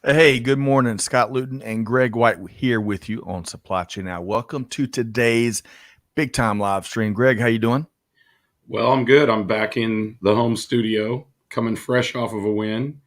Hey, good morning. Scott Luton and Greg White here with you on Supply Chain Now. Welcome to today's big time live stream. Greg, how you doing? Well, I'm good. I'm back in the home studio, coming fresh off of a win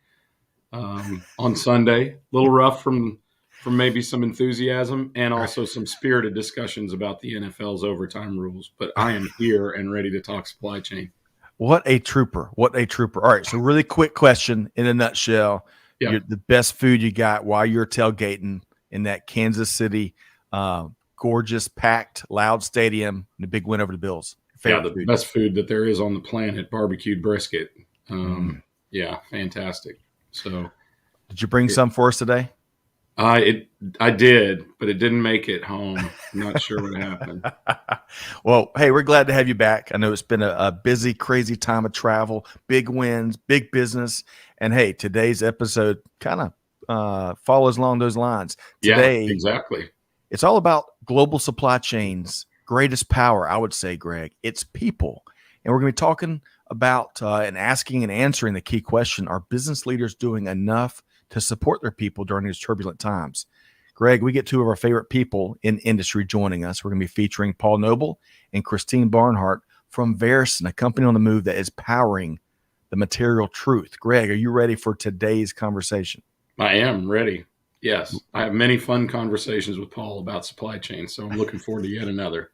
on Sunday. A little rough from maybe some enthusiasm and also some spirited discussions about the NFL's overtime rules. But I am here and ready to talk supply chain. What a trooper. What a trooper. All right. So, really quick question in a nutshell. Yeah, The best food you got while you're tailgating in that Kansas City, gorgeous, packed, loud stadium, and a big win over the Bills. yeah, Favorite the food. best food that there is on the planet, barbecued brisket. Mm. Yeah, fantastic. So Did you bring some for us today? I did, but it didn't make it home. I'm not sure what happened. Well, hey, we're glad to have you back. I know it's been a busy, crazy time of travel, big wins, big business. And hey, today's episode kind of follows along those lines. Yeah, Today, exactly. it's all about global supply chains, greatest power, I would say, Greg. It's people. And we're going to be talking about and asking and answering the key question: are business leaders doing enough to support their people during these turbulent times? Greg, we get two of our favorite people in industry joining us. We're going to be featuring Paul Noble and Christine Barnhart from Verusen, a company on the move that is powering the material truth. Greg, are you ready for today's conversation? I am ready. Yes, I have many fun conversations with Paul about supply chain, so I'm looking forward to yet another.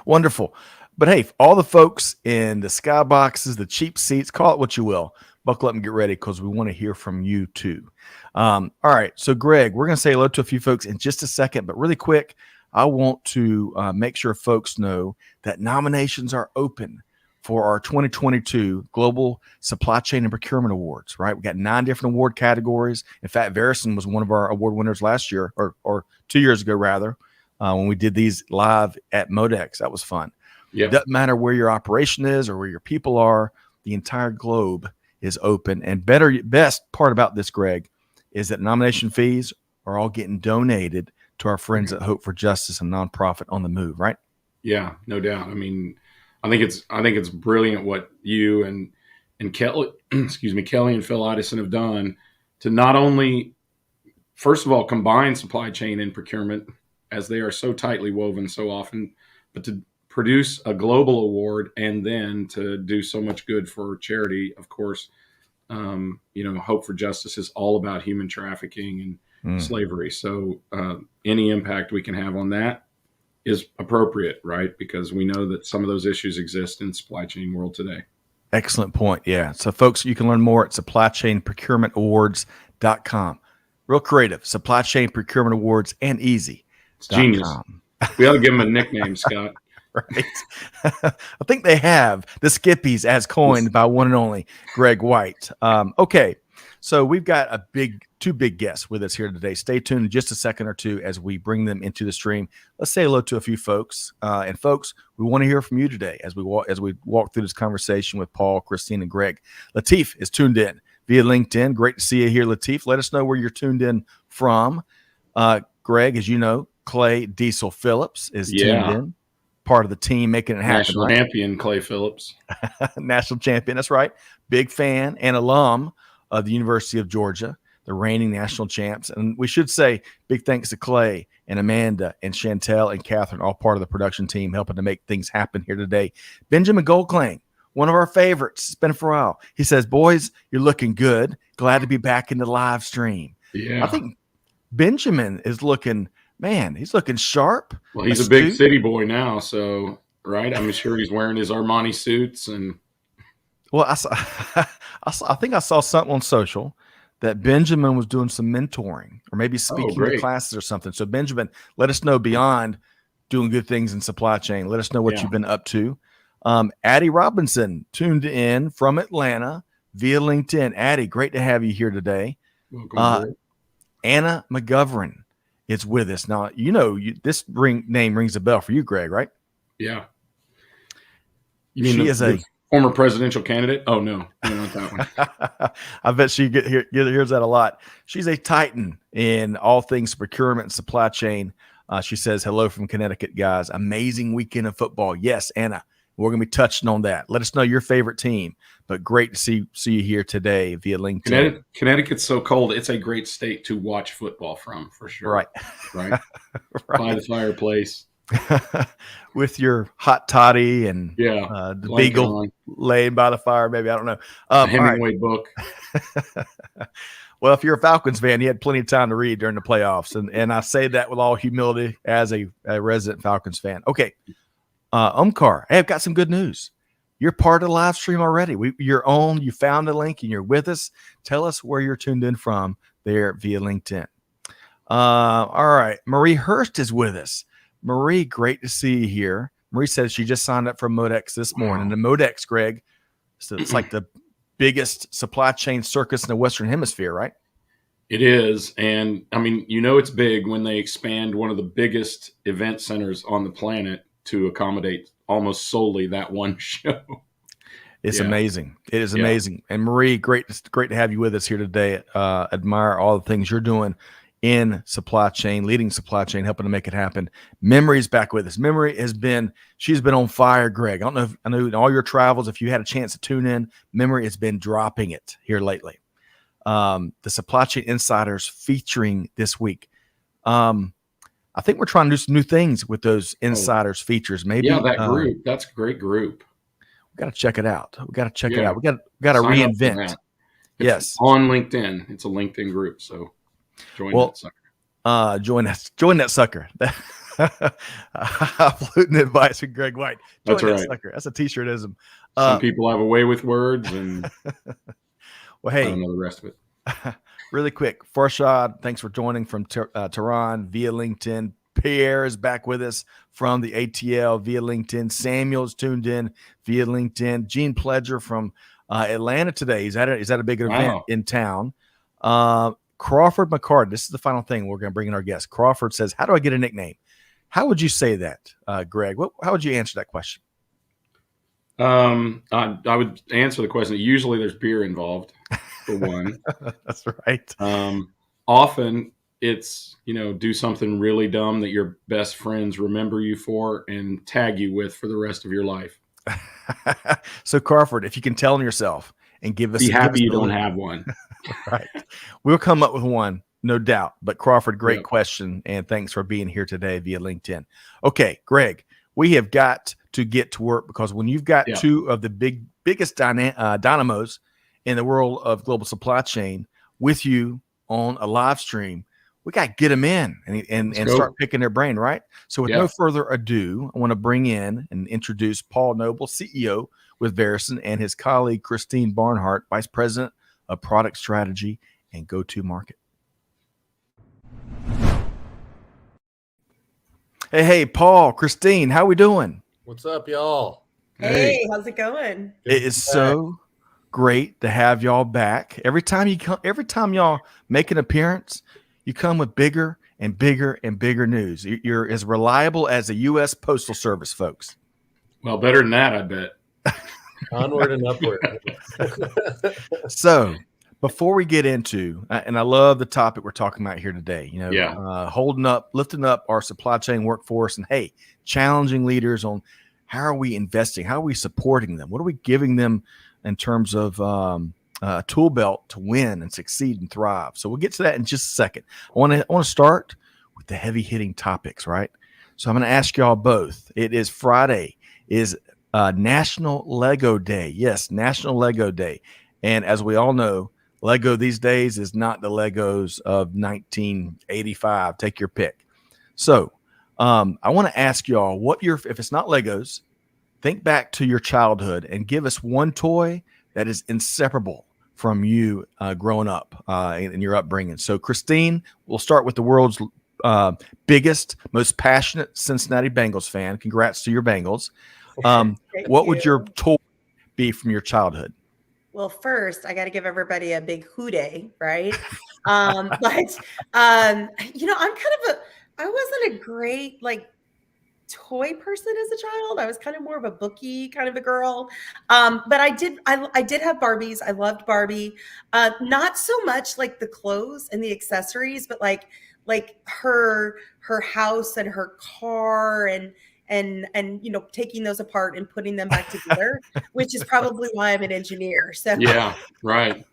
Wonderful. But hey, all the folks in the skyboxes, the cheap seats, call it what you will, buckle up and get ready because we want to hear from you too. All right. So, Greg, we're going to say hello to a few folks in just a second, but really quick, I want to make sure folks know that nominations are open for our 2022 Global Supply Chain and Procurement Awards, right? We got 9 different award categories. In fact, Verusen was one of our award winners last year or 2 years ago, rather, when we did these live at Modex. That was fun. Yeah, Doesn't matter where your operation is or where your people are, the entire globe is open. And best part about this, Greg, is that nomination fees are all getting donated to our friends at Hope for Justice, a nonprofit on the move, right? yeah, no doubt. I mean, I think it's brilliant what you and Kelly, excuse me, Kelly and Phil Addison have done to not only, first of all, combine supply chain and procurement as they are so tightly woven so often, but to produce a global award and then to do so much good for charity, of course. Hope for Justice is all about human trafficking and Mm. slavery. So any impact we can have on that is appropriate, right? Because we know that some of those issues exist in the supply chain world today. Excellent point. Yeah. So, folks, you can learn more at supplychainprocurementawards.com. Real creative. Supply Chain Procurement Awards and It's genius. easy.com. We ought to give them a nickname, Scott. Right. I think they have the Skippies as This, coined by one and only Greg White. Okay. So we've got two big guests with us here today. Stay tuned in just a second or two as we bring them into the stream. Let's say hello to a few folks. And folks, we want to hear from you today as we walk through this conversation with Paul, Christine, and Greg. Latif is tuned in via LinkedIn. Great to see you here, Latif. Let us know where you're tuned in from. Greg, as you know, Clay Diesel Phillips is tuned yeah, in, part of the team making it happen, national right? champion Clay Phillips. National champion. That's right. Big fan and alum of the University of Georgia, the reigning national champs. And we should say big thanks to Clay and Amanda and Chantel and Catherine, all part of the production team, helping to make things happen here today. Benjamin Goldklang, one of our favorites. It's been for a while. He says, boys, you're looking good. Glad to be back in the live stream. I Yeah. think Benjamin is looking, man, he's looking sharp, Well, he's a big astute. city boy now, so right. I'm sure he's wearing his Armani suits and Well, I think I saw something on social that Benjamin was doing some mentoring or maybe oh, speaking to great. classes or something. So, Benjamin, let us know beyond doing good things in supply chain. Let us know what Yeah. you've been up to. Addie Robinson tuned in from Atlanta via LinkedIn. Addie, great to have you here today. Welcome Uh, aboard. Anna McGovern is with us. Now, this name rings a bell for you, Greg, right? Yeah. You mean She the, is the a former presidential candidate? Oh no, not that one. I bet she hears that a lot. She's a titan in all things procurement and supply chain. She says, hello from Connecticut, guys. Amazing weekend of football. Yes, Anna, We're going to be touching on that. Let us know your favorite team. But great to see you here today via LinkedIn. Connecticut's so cold; it's a great state to watch football from, for sure. Right, Right. right. By the fireplace. With your hot toddy and the beagle on. laying by the fire, maybe. I don't know. A Hemingway book. Well, if you're a Falcons fan, you had plenty of time to read during the playoffs. And I say that with all humility as a resident Falcons fan. Okay. Umcar, hey, I've got some good news. You're part of the live stream already. You're on. You found the link and you're with us. Tell us where you're tuned in from there via LinkedIn. All right. Marie Hurst is with us. Marie, great to see you here. Marie says she just signed up for Modex this morning. The Modex, Greg, so it's like the biggest supply chain circus in the Western Hemisphere, right? It is. And I mean, it's big when they expand one of the biggest event centers on the planet to accommodate almost solely that one show. It's amazing. It is amazing. And Marie, great to have you with us here today. Admire all the things you're doing in supply chain, leading supply chain, helping to make it happen. Memory's back with us. Memory she's been on fire, Greg. I know in all your travels, if you had a chance to tune in, Memory has been dropping it here lately. The Supply Chain Insiders featuring this week. I think we're trying to do some new things with those insiders features. Maybe that group. That's a great group. We got to check it out. We got to reinvent. Yes, on LinkedIn. It's a LinkedIn group. So join that sucker. Join that sucker. Highfalutin advice from Greg White. Join that sucker. That's a t-shirtism. Some people have a way with words, and well, hey, I don't know the rest of it. Really quick, Farshad, thanks for joining from Tehran via LinkedIn. Pierre is back with us from the ATL via LinkedIn. Samuel's tuned in via LinkedIn. Gene Pledger from Atlanta today. He's at a big event in town. Crawford McCarty, this is the final thing we're going to bring in our guest. Crawford says, how do I get a nickname? How would you say that, Greg? How would you answer that question? I would answer the question. Usually there's beer involved, for one. That's right. Often it's, do something really dumb that your best friends remember you for and tag you with for the rest of your life. So Crawford, if you can tell on yourself and give us, be happy you don't have one. Right. We'll come up with one, no doubt. But Crawford, great question. And thanks for being here today via LinkedIn. Okay, Greg, we have got to get to work because when you've got two of the biggest dynamos in the world of global supply chain with you on a live stream, we got to get them in and start picking their brain, right? So with no further ado, I want to bring in and introduce Paul Noble, CEO with Verusen, and his colleague, Christine Barnhart, Vice President of Product Strategy and Go-to-Market. Hey, Paul, Christine, how we doing? What's up, y'all? Hey, how's it going? It is so great to have y'all back. Every time y'all make an appearance, you come with bigger and bigger and bigger news. You're as reliable as the U.S. Postal Service, folks. Well, better than that, I bet. Onward and upward. So before we get into, and I love the topic we're talking about here today, lifting up our supply chain workforce and, hey, challenging leaders on how are we investing? How are we supporting them? What are we giving them in terms of a tool belt to win and succeed and thrive? So we'll get to that in just a second. I want to start with the heavy hitting topics, right? So I'm going to ask y'all both. It is Friday, is National Lego Day. Yes, National Lego Day. And as we all know, Lego these days is not the Legos of 1985. Take your pick. So I want to ask y'all if it's not Legos, think back to your childhood and give us one toy that is inseparable from you growing up in your upbringing. So Christine, we'll start with the world's biggest, most passionate Cincinnati Bengals fan. Congrats to your Bengals. What would your toy be from your childhood? Well, first, I got to give everybody a big hooday, right? I'm kind of I wasn't a great toy person as a child. I was kind of more of a bookie kind of a girl. But I did have Barbies. I loved Barbie. Not so much like the clothes and the accessories, but like her house and her car and and taking those apart and putting them back together, which is probably why I'm an engineer. So Yeah, right.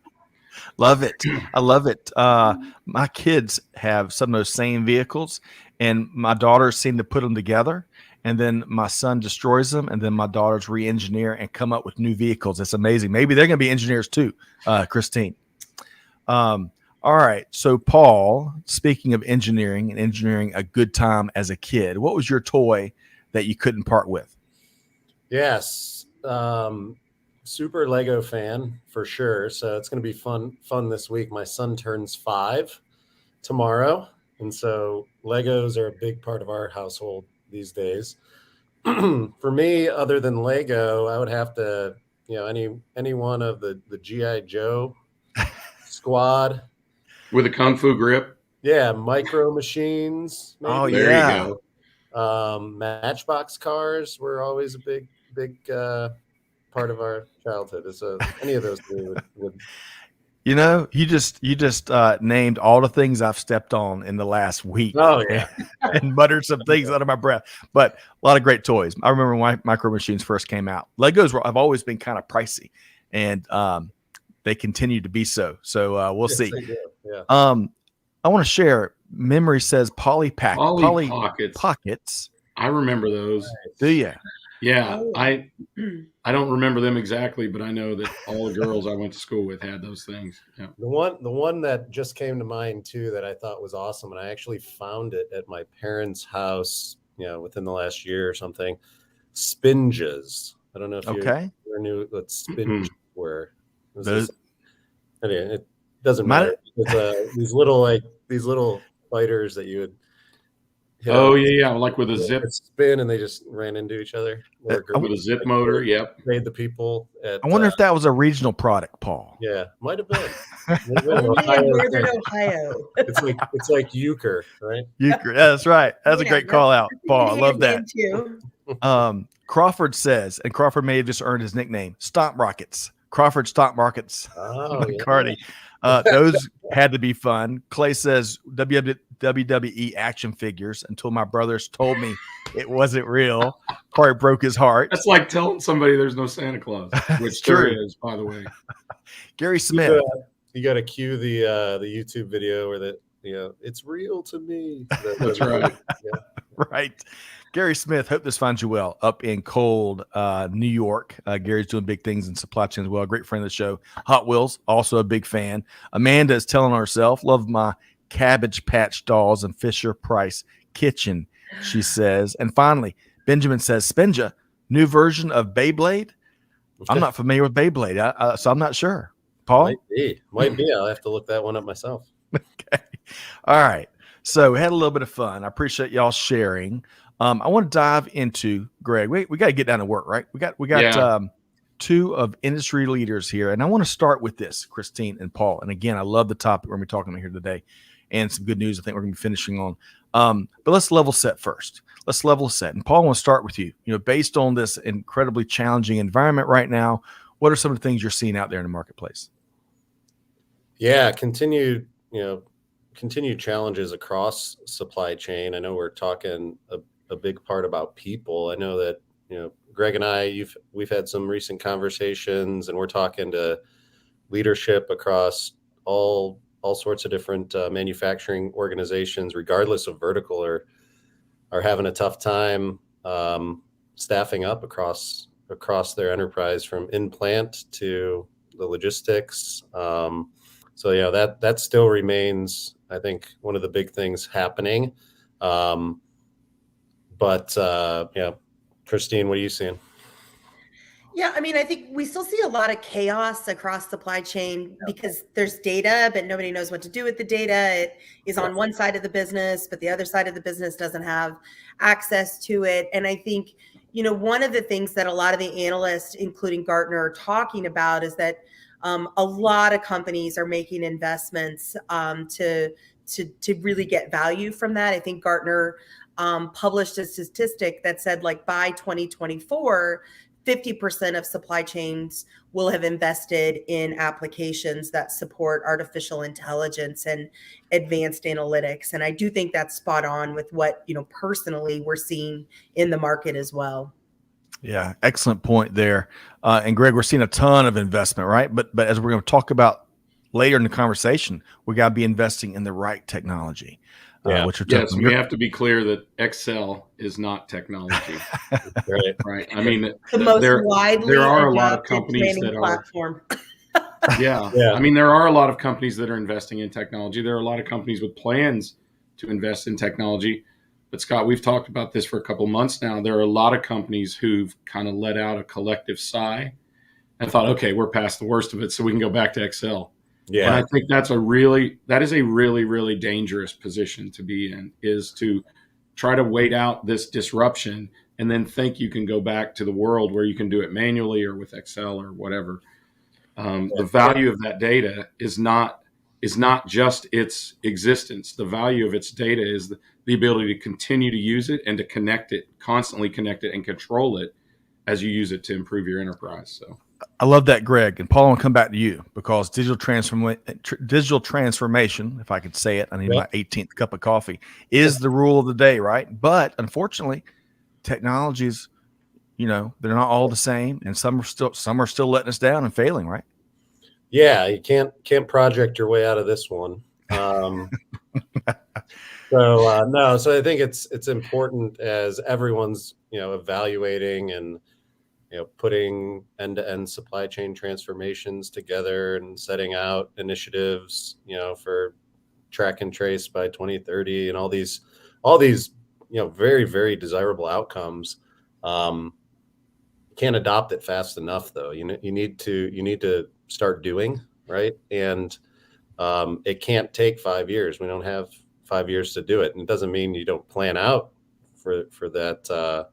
Love it. I love it. My kids have some of those same vehicles, and my daughters seem to put them together. And then my son destroys them, and then my daughters re-engineer and come up with new vehicles. It's amazing. Maybe they're going to be engineers too, Christine. All right. So, Paul, speaking of engineering and engineering a good time as a kid, what was your toy that you couldn't part with? Yes. Super Lego fan for sure. So it's going to be fun this week. My son turns 5 tomorrow. And so Legos are a big part of our household these days. For me, other than Lego, I would have to, any one of the G.I. Joe squad. With a Kung Fu grip. Yeah, Micro Machines. Maybe. Oh, There yeah. you go. Matchbox cars were always a big part of our childhood. So any of those three would You just named all the things I've stepped on in the last week. Oh, yeah. And muttered some things out of my breath. But a lot of great toys. I remember when Micro Machines first came out. Legos have always been kind of pricey, and they continue to be so. So we'll see. Yeah. I want to share. Memory says Polly Pockets. I remember those. Do you? Yeah, Oh. I don't remember them exactly, but I know that all the girls I went to school with had those things. Yeah. The one that just came to mind too that I thought was awesome, and I actually found it at my parents' house, within the last year or something. Spinges. I don't know if you ever knew what spinges were. It doesn't matter. It's these little fighters that you would. Oh yeah, like with a zip spin, and they just ran into each other. With a zip motor. Yep. Made the people. I wonder if that was a regional product, Paul. Yeah, might have been. Northern Ohio. It's like euchre, right? Euchre. That's right. That's a great call out, Paul. I love that. Crawford says, and Crawford may have just earned his nickname, Stomp Rockets. Crawford Stomp Rockets. Oh, McCarty. Those had to be fun. Clay says WWE action figures until my brothers told me it wasn't real. Probably broke his heart. That's like telling somebody there's no Santa Claus, which there is, by the way. Gary Smith. You got to cue the YouTube video where it's real to me. That's right. Yeah. Right. Gary Smith, hope this finds you well up in cold New York. Gary's doing big things in supply chain as well. Great friend of the show. Hot Wheels, also a big fan. Amanda is telling herself, love my Cabbage Patch dolls and Fisher Price kitchen, she says. And finally, Benjamin says, Spinja, new version of Beyblade. I'm not familiar with Beyblade, so I'm not sure. Paul? Might be. I'll have to look that one up myself. Okay. All right. So we had a little bit of fun. I appreciate y'all sharing. I want to dive into Greg. We got to get down to work, right? We got two of industry leaders here, and I want to start with this, Christine and Paul. And again, I love the topic we're going to be talking about here today, and some good news I think we're going to be finishing on. But let's level set first. Let's level set. And Paul, I want to start with you. Based on this incredibly challenging environment right now, what are some of the things you're seeing out there in the marketplace? Yeah, continued challenges across supply chain. I know we're talking a big part about people. I know that, Greg and I, we've had some recent conversations, and we're talking to leadership across all sorts of different manufacturing organizations, regardless of vertical, are having a tough time staffing up across their enterprise, from in plant to the logistics. So yeah, that still remains, I think, one of the big things happening. But Christine, what are you seeing? Yeah, I mean, I think we still see a lot of chaos across supply chain because there's data, but nobody knows what to do with the data. It is on one side of the business, but the other side of the business doesn't have access to it. And I think, one of the things that a lot of the analysts, including Gartner, are talking about is that a lot of companies are making investments to really get value from that. I think Gartner published a statistic that said, like, by 2024, 50% of supply chains will have invested in applications that support artificial intelligence and advanced analytics. And I do think that's spot on with what, personally we're seeing in the market as well. Yeah, excellent point there. And Greg, we're seeing a ton of investment, right? But as we're going to talk about later in the conversation, we got to be investing in the right technology. Yeah. Which are Yes, we have to be clear that Excel is not technology. Right. Right. I mean, The most widely there are a lot of adopted companies planning that platform. Yeah. Yeah. I mean, there are a lot of companies that are investing in technology. There are a lot of companies with plans to invest in technology. But Scott, we've talked about this for a couple months now. There are a lot of companies who've kind of let out a collective sigh and thought, okay, we're past the worst of it, so we can go back to Excel. Yeah. And I think that is a really, really dangerous position to be in, is to try to wait out this disruption and then think you can go back to the world where you can do it manually or with Excel or whatever. The value of that data is not just its existence. The value of its data is the ability to continue to use it and to constantly connect it and control it as you use it to improve your enterprise. So I love that, Greg. And Paul, I want to come back to you because digital transformation, if I could say it, I need my 18th cup of coffee, is the rule of the day, right? But unfortunately, technologies, they're not all the same, and some are still letting us down and failing, right? Yeah, you can't project your way out of this one. So I think it's important as everyone's evaluating and putting end-to-end supply chain transformations together and setting out initiatives for track and trace by 2030 and all these very, very desirable outcomes. Can't adopt it fast enough though. You need to start doing, right? And it can't take 5 years. We don't have 5 years to do it. And it doesn't mean you don't plan out for that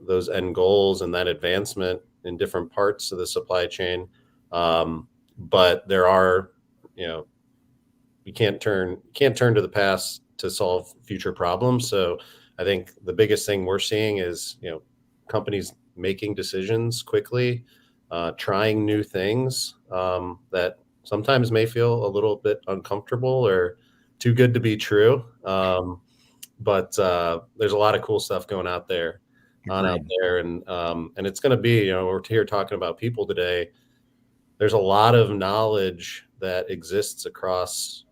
those end goals and that advancement in different parts of the supply chain. But there are, you can't turn to the past to solve future problems. So I think the biggest thing we're seeing is, companies making decisions quickly, trying new things that sometimes may feel a little bit uncomfortable or too good to be true. But there's a lot of cool stuff going out there. And it's going to be, we're here talking about people today. There's a lot of knowledge that exists across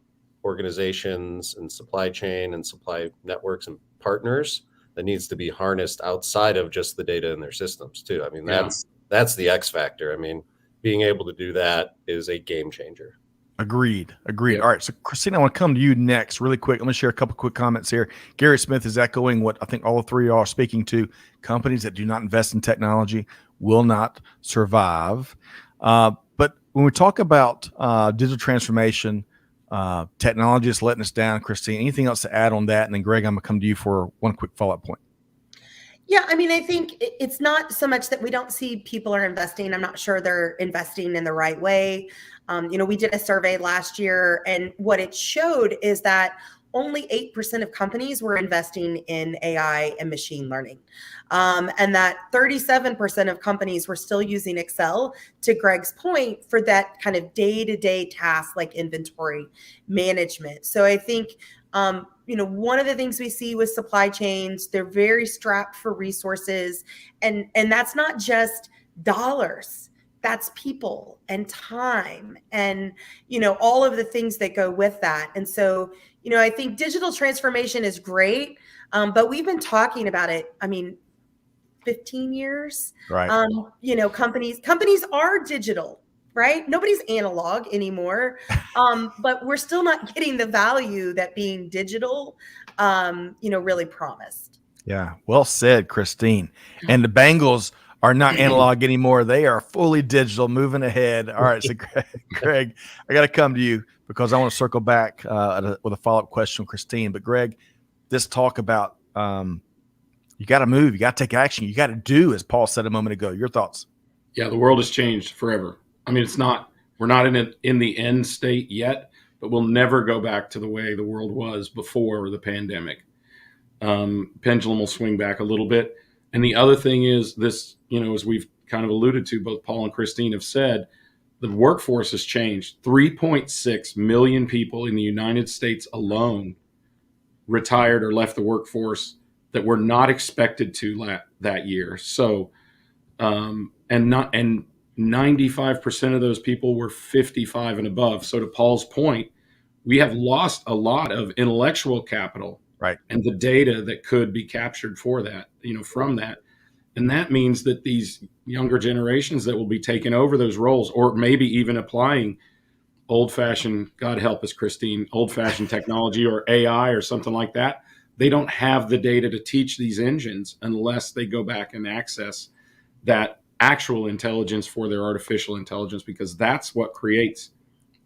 organizations and supply chain and supply networks and partners that needs to be harnessed outside of just the data in their systems too. I mean, that's the X factor. I mean, being able to do that is a game changer. Agreed. Yeah. All right. So, Christina, I want to come to you next really quick. Let me share a couple quick comments here. Gary Smith is echoing what I think all three are speaking to. Companies that do not invest in technology will not survive. But when we talk about digital transformation, technology is letting us down. Christine, anything else to add on that? And then, Greg, I'm going to come to you for one quick follow-up point. Yeah, I mean, I think it's not so much that we don't see people are investing. I'm not sure they're investing in the right way. We did a survey last year, and what it showed is that only 8% of companies were investing in AI and machine learning. And that 37% of companies were still using Excel, to Greg's point, for that kind of day-to-day task like inventory management. So I think one of the things we see with supply chains, they're very strapped for resources, and that's not just dollars. That's people and time and, all of the things that go with that. And so, I think digital transformation is great, but we've been talking about it, 15 years. Right. Companies are digital, right? Nobody's analog anymore. But we're still not getting the value that being digital, really promised. Yeah. Well said, Christine. And the Bengals are not analog anymore. They are fully digital, moving ahead. All right. So, Greg, I got to come to you because I want to circle back with a follow-up question from Christine. But, Greg, this talk about you got to move, you got to take action, you got to do, as Paul said a moment ago. Your thoughts? Yeah, the world has changed forever. I mean, we're not in the end state yet, but we'll never go back to the way the world was before the pandemic. Pendulum will swing back a little bit. And the other thing is this, as we've kind of alluded to, both Paul and Christine have said, the workforce has changed. 3.6 million people in the United States alone retired or left the workforce that were not expected to that year. So, and 95% of those people were 55 and above. So to Paul's point, we have lost a lot of intellectual capital, Right. and the data that could be captured for that, from that. And that means that these younger generations that will be taking over those roles, or maybe even applying old-fashioned, God help us, Christine, old-fashioned technology or AI or something like that, they don't have the data to teach these engines unless they go back and access that actual intelligence for their artificial intelligence, because that's what creates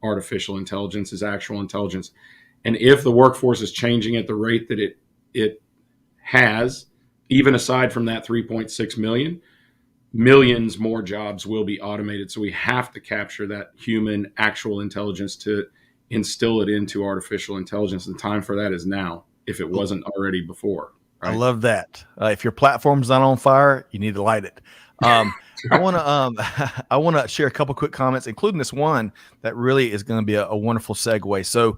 artificial intelligence, is actual intelligence. And if the workforce is changing at the rate that it has, even aside from that 3.6 million, millions more jobs will be automated. So we have to capture that human actual intelligence to instill it into artificial intelligence. The time for that is now, if it wasn't already before. Right? I love that. If your platform's not on fire, you need to light it. I want to share a couple quick comments, including this one that really is going to be a wonderful segue. So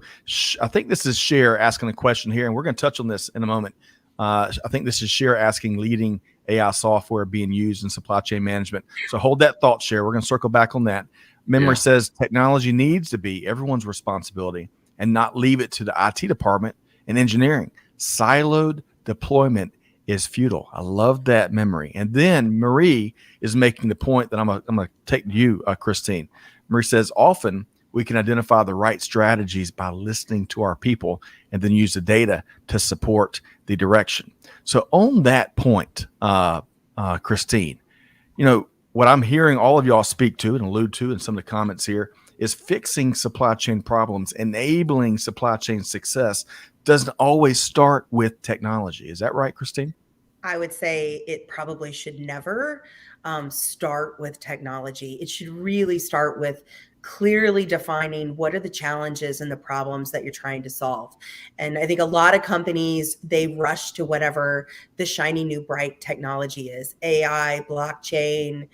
I think this is Cher asking a question here, and we're going to touch on this in a moment. I think this is Cher asking leading AI software being used in supply chain management. So hold that thought, Cher. We're going to circle back on that. Memory says technology needs to be everyone's responsibility and not leave it to the IT department and engineering. Siloed deployment is futile. I love that, Memory. And then Marie is making the point that I'm going to take to you, Christine. Marie says, often we can identify the right strategies by listening to our people and then use the data to support the direction. So on that point, Christine, what I'm hearing all of y'all speak to and allude to in some of the comments here is fixing supply chain problems, enabling supply chain success doesn't always start with technology. Is that right, Christine? I would say it probably should never start with technology. It should really start with clearly defining what are the challenges and the problems that you're trying to solve. And I think a lot of companies, they rush to whatever the shiny new bright technology is, AI, blockchain,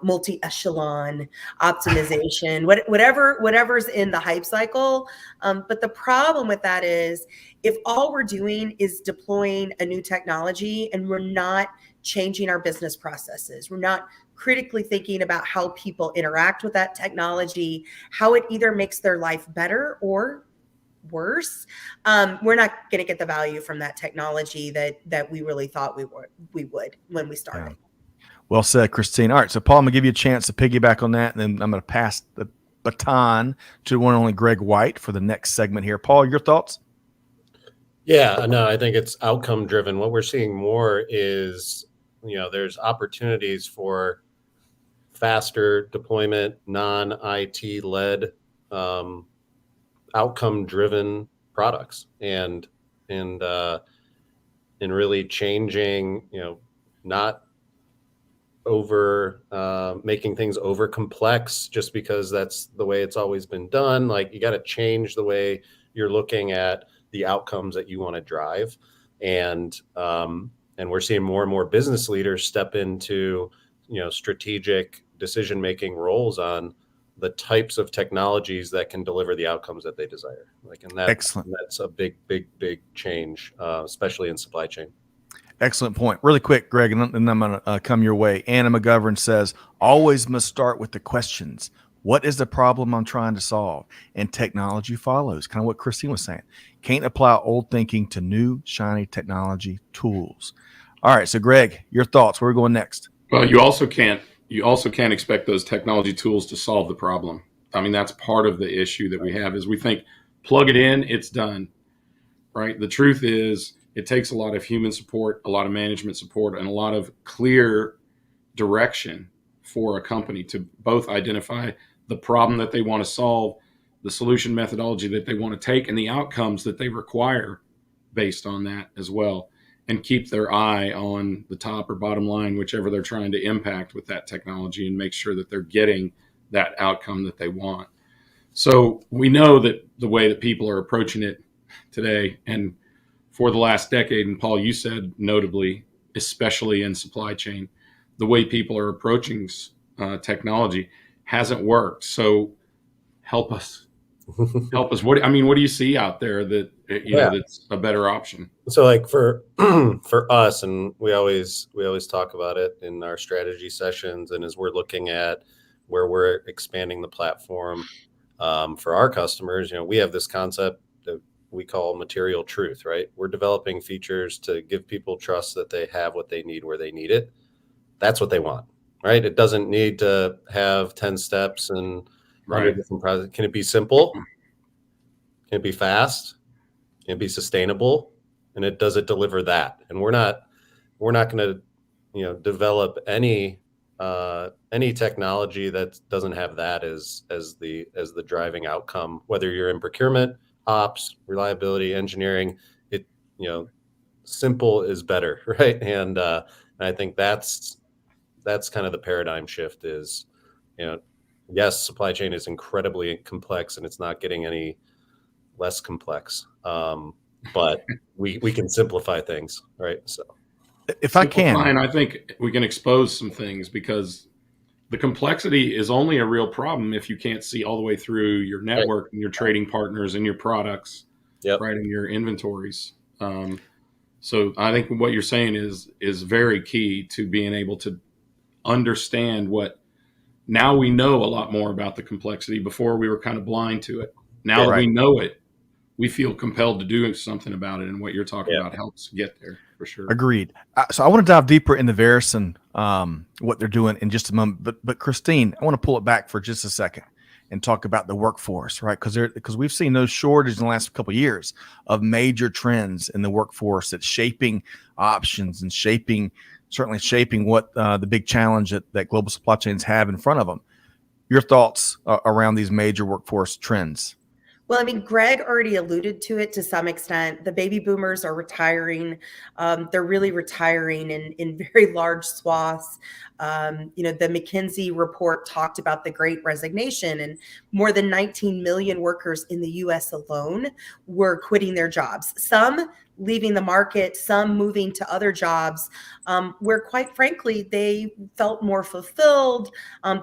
multi-echelon optimization, whatever's in the hype cycle. But the problem with that is if all we're doing is deploying a new technology and we're not changing our business processes, we're not critically thinking about how people interact with that technology, how it either makes their life better or worse, we're not going to get the value from that technology that we really thought we would when we started. Yeah. Well said, Christine. All right, so Paul, I'm going to give you a chance to piggyback on that, and then I'm going to pass the baton to one and only Greg White for the next segment here. Paul, your thoughts? Yeah, no, I think it's outcome driven. What we're seeing more is, there's opportunities for faster deployment, non-IT led, outcome driven products, and really changing, not over making things over complex just because that's the way it's always been done. Like, you got to change the way you're looking at the outcomes that you want to drive, and we're seeing more and more business leaders step into strategic decision making roles on the types of technologies that can deliver the outcomes that they desire. Excellent. That's a big change, especially in supply chain. Excellent point. Really quick, Greg, and then I'm going to come your way. Anna McGovern says, always must start with the questions. What is the problem I'm trying to solve? And technology follows, kind of what Christine was saying. Can't apply old thinking to new, shiny technology tools. All right, so Greg, your thoughts. Where are we going next? Well, you also can't expect those technology tools to solve the problem. I mean, that's part of the issue that we have is we think, plug it in, it's done, right? The truth is, it takes a lot of human support, a lot of management support, and a lot of clear direction for a company to both identify the problem that they want to solve, the solution methodology that they want to take, and the outcomes that they require based on that as well, and keep their eye on the top or bottom line, whichever they're trying to impact with that technology, and make sure that they're getting that outcome that they want. So we know that the way that people are approaching it today, and for the last decade, and Paul, you said notably, especially in supply chain. The way people are approaching technology hasn't worked. So help us. Help us. What do you see out there that that's a better option? So like for for us, and we always talk about it in our strategy sessions, and as we're looking at where we're expanding the platform for our customers, we have this concept that we call material truth, right? We're developing features to give people trust that they have what they need where they need it. That's what they want, right? It doesn't need to have 10 steps and 100 different projects. Can it be simple? Can it be fast? Can it be sustainable? And does it deliver that? And we're not going to, develop any technology that doesn't have that as the driving outcome. Whether you're in procurement, ops, reliability, engineering, simple is better, right? And I think that's kind of the paradigm shift. Is yes, supply chain is incredibly complex, and it's not getting any less complex. But we can simplify things, right? So if I can, I think we can expose some things, because the complexity is only a real problem if you can't see all the way through your network and your trading partners and your products, right, and your inventories. So I think what you're saying is very key to being able to understand what. Now we know a lot more about the complexity. Before we were kind of blind to it. Now that we know it, we feel compelled to do something about it. And what you're talking about helps get there for sure. Agreed. So I want to dive deeper into Verusen, what they're doing in just a moment. But Christine, I want to pull it back for just a second and talk about the workforce, right? Because we've seen no shortage in the last couple of years of major trends in the workforce that's shaping options and certainly shaping what the big challenge that global supply chains have in front of them. Your thoughts around these major workforce trends? Well, I mean, Greg already alluded to it to some extent. The baby boomers are retiring. They're really retiring in very large swaths. The McKinsey report talked about the Great Resignation, and more than 19 million workers in the U.S. alone were quitting their jobs. Some leaving the market, some moving to other jobs where, quite frankly, they felt more fulfilled.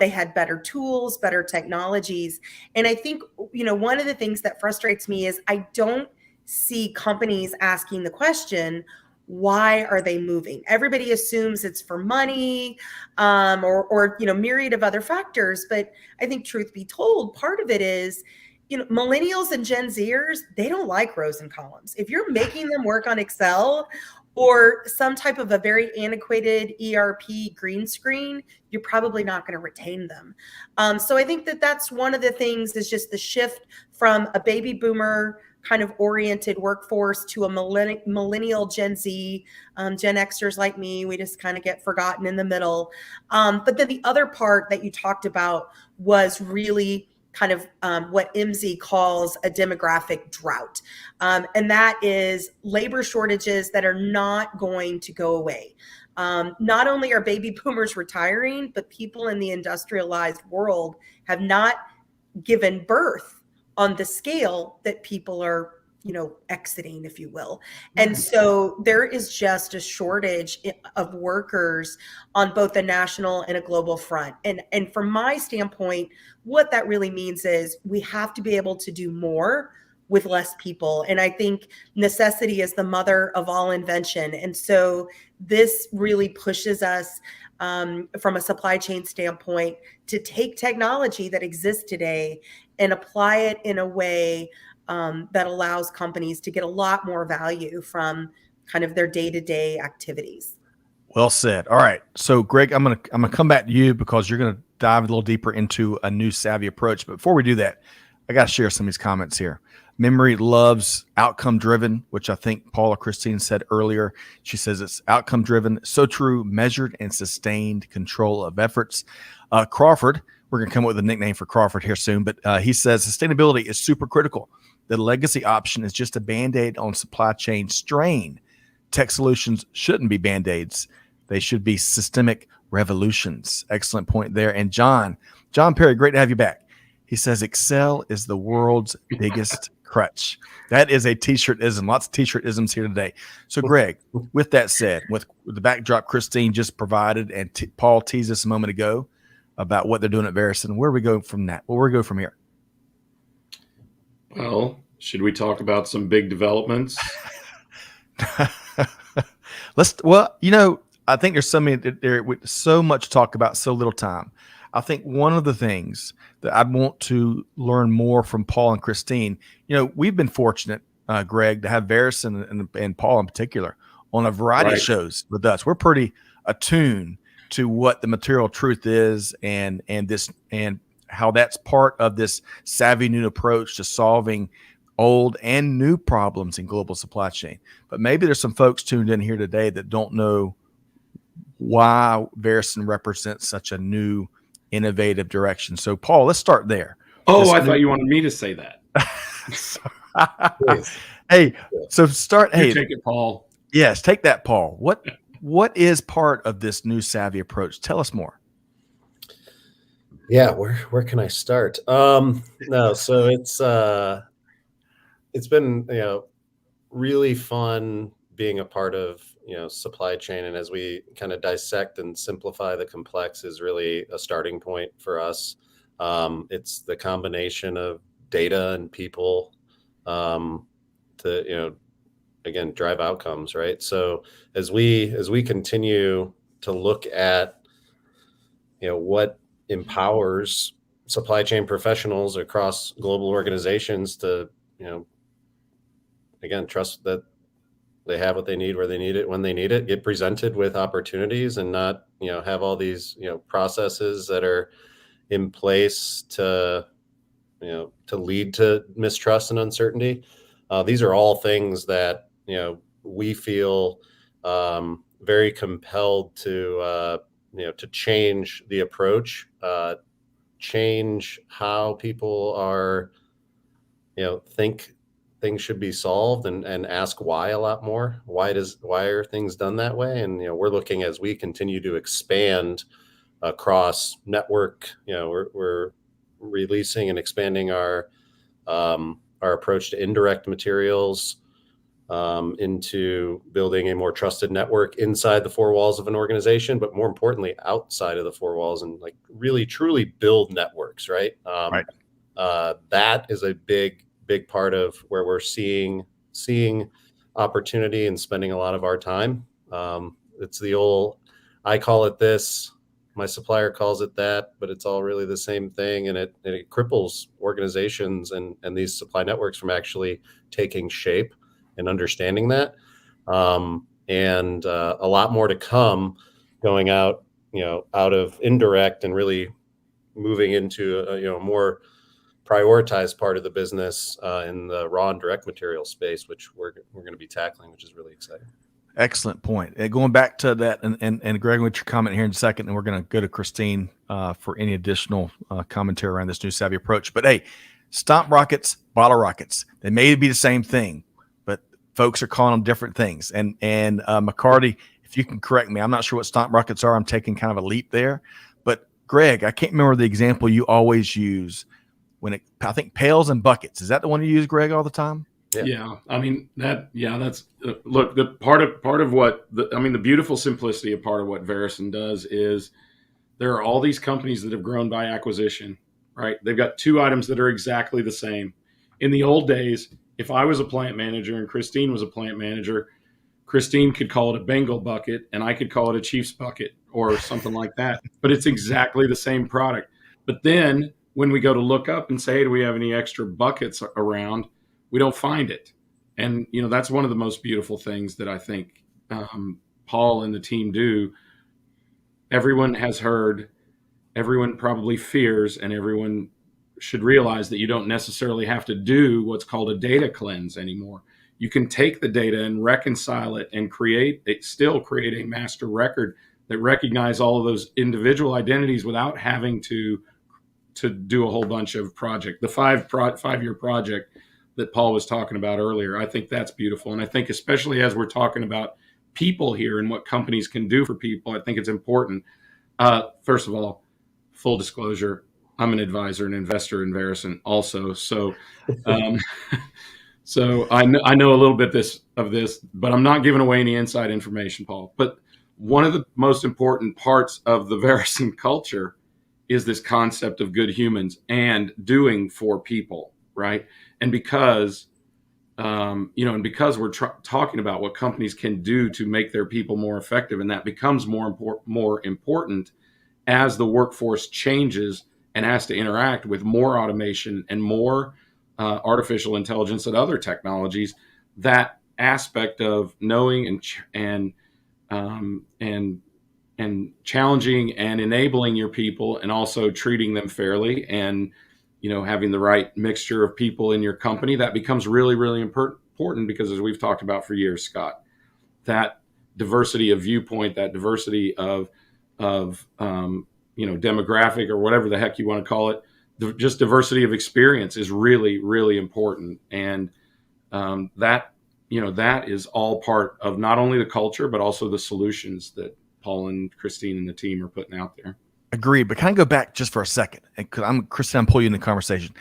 They had better tools, better technologies. And I think, one of the things that frustrates me is I don't see companies asking the question, why are they moving? Everybody assumes it's for money or myriad of other factors. But I think, truth be told, part of it is, millennials and Gen Zers, they don't like rows and columns. If you're making them work on Excel or some type of a very antiquated ERP green screen, you're probably not going to retain them. So I think that's one of the things, is just the shift from a baby boomer kind of oriented workforce to a millennial Gen Z, Gen Xers like me. We just kind of get forgotten in the middle. But then the other part that you talked about was really kind of what IMSI calls a demographic drought. And that is labor shortages that are not going to go away. Not only are baby boomers retiring, but people in the industrialized world have not given birth on the scale that people are, exiting, if you will. And so there is just a shortage of workers on both a national and a global front. And from my standpoint, what that really means is we have to be able to do more with less people. And I think necessity is the mother of all invention. And so this really pushes us from a supply chain standpoint to take technology that exists today and apply it in a way that allows companies to get a lot more value from kind of their day-to-day activities. Well said. All right. So Greg, I'm gonna come back to you because you're gonna dive a little deeper into a new savvy approach. But before we do that, I gotta share some of these comments here. Memory loves outcome driven, which I think Paula Christine said earlier. She says it's outcome driven. So true. Measured and sustained control of efforts. Crawford, we're going to come up with a nickname for Crawford here soon, but he says sustainability is super critical. The legacy option is just a Band-Aid on supply chain strain. Tech solutions shouldn't be Band-Aids. They should be systemic revolutions. Excellent point there. And John Perry, great to have you back. He says Excel is the world's biggest crutch. That is a t-shirt ism. Lots of t-shirt isms here today. So Greg, with that said, with the backdrop Christine just provided and Paul teased us a moment ago about what they're doing at Verusen, where we go from that? Where we go from here? Well, should we talk about some big developments? I think there's so much to talk about, so little time. I think one of the things that I want to learn more from Paul and Christine, we've been fortunate, Greg, to have Verusen and Paul in particular on a variety of shows with us. We're pretty attuned to what the material truth is and how that's part of this savvy new approach to solving old and new problems in global supply chain. But maybe there's some folks tuned in here today that don't know why Verusen represents such a new, innovative direction. So, Paul, let's start there. Oh, I thought you wanted me to say that. Hey, so start. You take it, Paul. Yes, take that, Paul. What is part of this new savvy approach? Tell us more. Yeah, where can I start? No, so it's been really fun being a part of supply chain, and as we kind of dissect and simplify the complex is really a starting point for us. It's the combination of data and people to again drive outcomes, right? So as we continue to look at what empowers supply chain professionals across global organizations to again trust that they have what they need where they need it when they need it, get presented with opportunities, and not have all these processes that are in place to lead to mistrust and uncertainty. These are all things that we feel very compelled to change the approach, change how people are think things should be solved, and ask why a lot more. Why are things done that way? And we're looking, as we continue to expand across network, we're releasing and expanding our approach to indirect materials into building a more trusted network inside the four walls of an organization, but more importantly, outside of the four walls, and really truly build networks, right? That is a big part of where we're seeing opportunity and spending a lot of our time. It's the old, I call it this, my supplier calls it that, but it's all really the same thing. And it cripples organizations and these supply networks from actually taking shape and understanding that. And a lot more to come going out of indirect and really moving into a more prioritized part of the business in the raw and direct material space, which we're going to be tackling, which is really exciting. Excellent point. Going back to that, and Greg, with your comment here in a second, and we're going to go to Christine for any additional commentary around this new savvy approach. But hey, stomp rockets, bottle rockets, they may be the same thing, but folks are calling them different things. And McCarty, if you can correct me, I'm not sure what stomp rockets are. I'm taking kind of a leap there. But Greg, I can't remember the example you always use I think pails and buckets. Is that the one you use, Greg, all the time? Yeah. I mean, that's look, the part of what the beautiful simplicity of part of what Verusen does is there are all these companies that have grown by acquisition, right? They've got two items that are exactly the same. In the old days, if I was a plant manager and Christine was a plant manager, Christine could call it a Bengal bucket and I could call it a Chiefs bucket or something like that. But it's exactly the same product. But then when we go to look up and say, hey, do we have any extra buckets around? We don't find it. And, that's one of the most beautiful things that I think Paul and the team do. Everyone has heard, everyone probably fears, and everyone should realize that you don't necessarily have to do what's called a data cleanse anymore. You can take the data and reconcile it and still create a master record that recognize all of those individual identities without having to do a whole bunch of project. The 5-year project that Paul was talking about earlier, I think that's beautiful. And I think especially as we're talking about people here and what companies can do for people, I think it's important. First of all, full disclosure, I'm an advisor and investor in Verusen also. So, um, so I know a little bit of this, but I'm not giving away any inside information, Paul. But one of the most important parts of the Verusen culture is this concept of good humans and doing for people, right? And because and because we're talking about what companies can do to make their people more effective, and that becomes more important as the workforce changes and has to interact with more automation and more artificial intelligence and other technologies. That aspect of knowing and challenging and enabling your people, and also treating them fairly, and having the right mixture of people in your company, that becomes really, really important, because as we've talked about for years, Scott, that diversity of viewpoint, that diversity of demographic, or whatever the heck you want to call it, just diversity of experience is really, really important. And that is all part of not only the culture, but also the solutions that Paul and Christine and the team are putting out there. Agreed. But can I go back just for a second? And Christine, I'm pulling you in the conversation.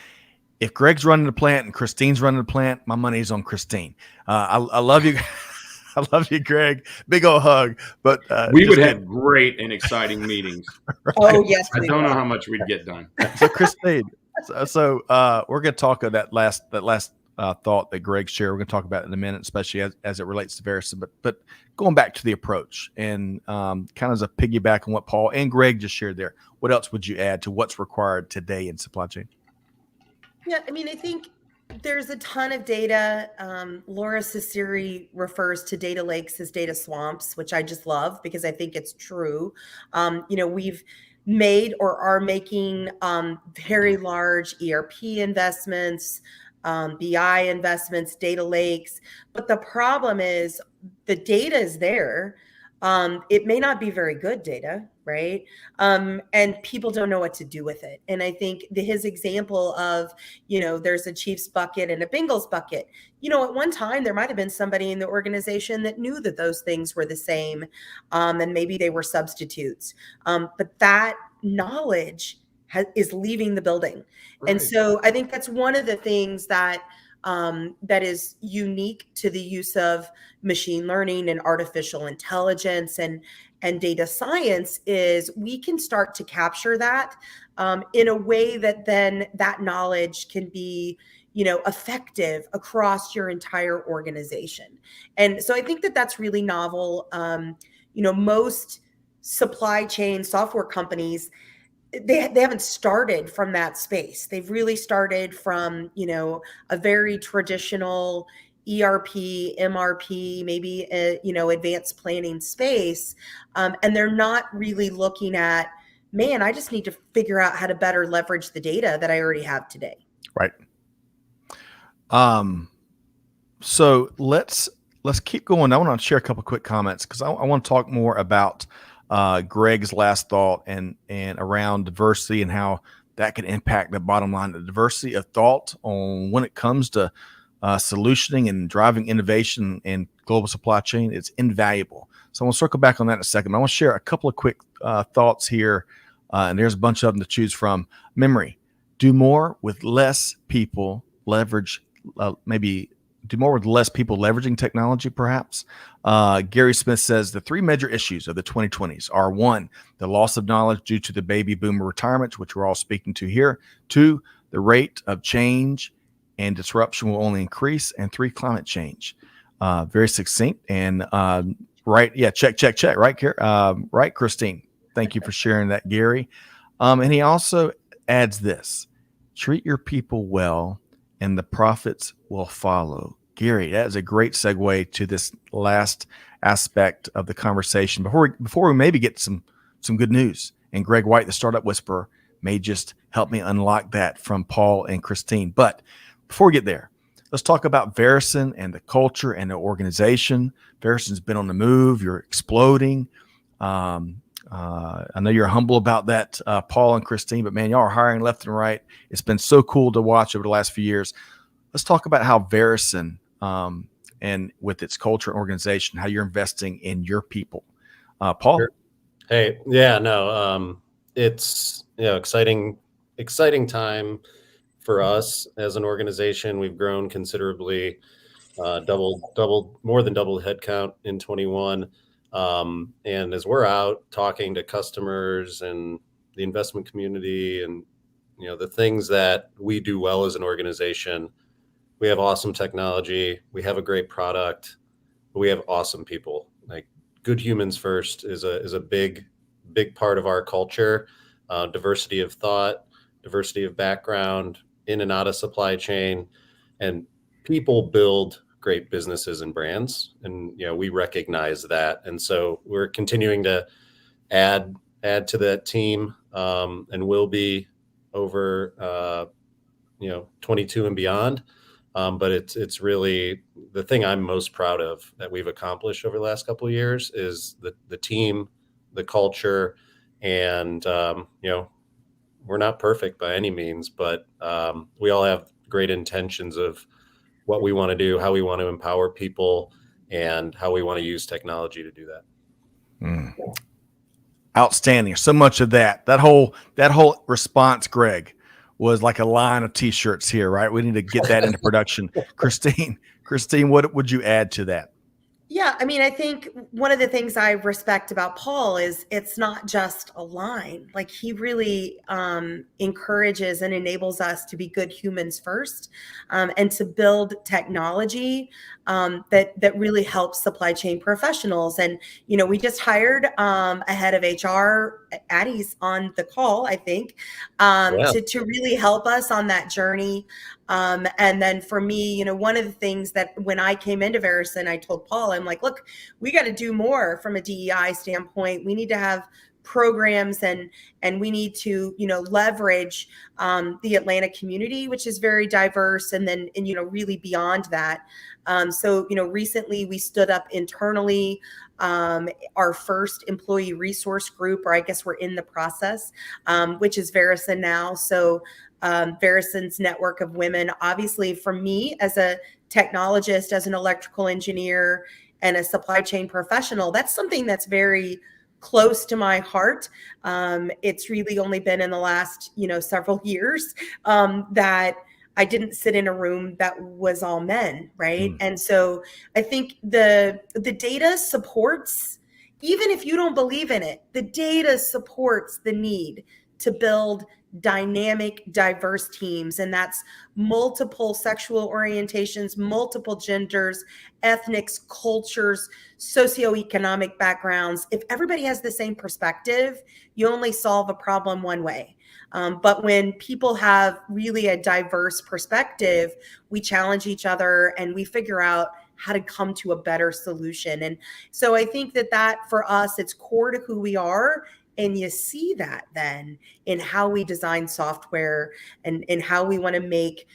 If Greg's running the plant and Christine's running the plant, my money's on Christine. I love you. I love you, Greg. Big old hug. But we would have great and exciting meetings. Right? Oh, yes. I don't know how much we'd get done. So Christine, so we're going to talk of that last thought that Greg shared. We're going to talk about it in a minute, especially as it relates to Verusen. But going back to the approach, and kind of as a piggyback on what Paul and Greg just shared there, what else would you add to what's required today in supply chain? Yeah, I mean, I think there's a ton of data. Laura Ciceri refers to data lakes as data swamps, which I just love because I think it's true. We've made or are making very large ERP investments, BI investments, data lakes. But the problem is the data is there. It may not be very good data, right? And people don't know what to do with it. And I think his example of, there's a Chiefs bucket and a Bengals bucket. At one time, there might have been somebody in the organization that knew that those things were the same, and maybe they were substitutes. But that knowledge is leaving the building. Right. And so I think that's one of the things that is unique to the use of machine learning and artificial intelligence and data science is we can start to capture that in a way that then that knowledge can be effective across your entire organization. And so I think that that's really novel. Most supply chain software companies, they haven't started from that space. They've really started from, a very traditional ERP, MRP, maybe, advanced planning space. And they're not really looking at, man, I just need to figure out how to better leverage the data that I already have today. Right. So let's keep going. I want to share a couple of quick comments because I want to talk more about Greg's last thought and around diversity and how that can impact the bottom line. The diversity of thought on when it comes to solutioning and driving innovation in global supply chain, it's invaluable. So I want to circle back on that in a second. I want to share a couple of quick thoughts here, and there's a bunch of them to choose from. Memory: do more with less people. Leverage do more with less people leveraging technology, perhaps. Gary Smith says the three major issues of the 2020s are: one, the loss of knowledge due to the baby boomer retirements, which we're all speaking to here; two, the rate of change and disruption will only increase; and three, climate change. Very succinct and right. Yeah, check. Right, right, Christine. Thank you for sharing that, Gary. And he also adds this: treat your people well, and the profits will follow. Gary, that is a great segue to this last aspect of the conversation. Before we maybe get some good news, and Greg White, the Startup Whisperer, may just help me unlock that from Paul and Christine. But before we get there, let's talk about Verusen and the culture and the organization. Verusen's been on the move. You're exploding. I know you're humble about that, Paul and Christine, but man, y'all are hiring left and right. It's been so cool to watch over the last few years. Let's talk about how Verusen and with its culture and organization, how you're investing in your people. Paul? Sure. Hey, yeah, no, it's exciting exciting time for us as an organization. We've grown considerably, more than double headcount in 21. And as we're out talking to customers and the investment community and, the things that we do well as an organization, we have awesome technology. We have a great product. We have awesome people. Like, good humans first is a big part of our culture. Diversity of thought, diversity of background, in and out of supply chain, and people build great businesses and brands. And we recognize that, and so we're continuing to add to that team, and will be over 22 and beyond. But it's really the thing I'm most proud of that we've accomplished over the last couple of years is the team, the culture, and we're not perfect by any means, but we all have great intentions of what we want to do, how we want to empower people, and how we want to use technology to do that. Outstanding. So much of that whole response, Greg, was like a line of t-shirts here, right? We need to get that into production. Christine, what would you add to that? Yeah, I mean, I think one of the things I respect about Paul is it's not just a line. Like, he really encourages and enables us to be good humans first, and to build technology that really helps supply chain professionals. And we just hired a head of HR. Addie's on the call, I think, to really help us on that journey. And then for me, one of the things that when I came into Verusen, I told Paul, I'm like, look, we got to do more from a DEI standpoint. We need to have programs and we need to, leverage the Atlanta community, which is very diverse. And then, really beyond that. So, recently we stood up internally our first employee resource group, or I guess we're in the process, which is Verusen now. So Verusen's network of women, obviously for me as a technologist, as an electrical engineer, and a supply chain professional, that's something that's very close to my heart. It's really only been in the last, several years that I didn't sit in a room that was all men, right? And so I think the data supports, even if you don't believe in it, the data supports the need to build dynamic, diverse teams. And that's multiple sexual orientations, multiple genders, ethnics, cultures, socioeconomic backgrounds. If everybody has the same perspective, you only solve a problem one way. But when people have really a diverse perspective, we challenge each other and we figure out how to come to a better solution. And so I think that for us, it's core to who we are. And you see that then in how we design software and in how we want to make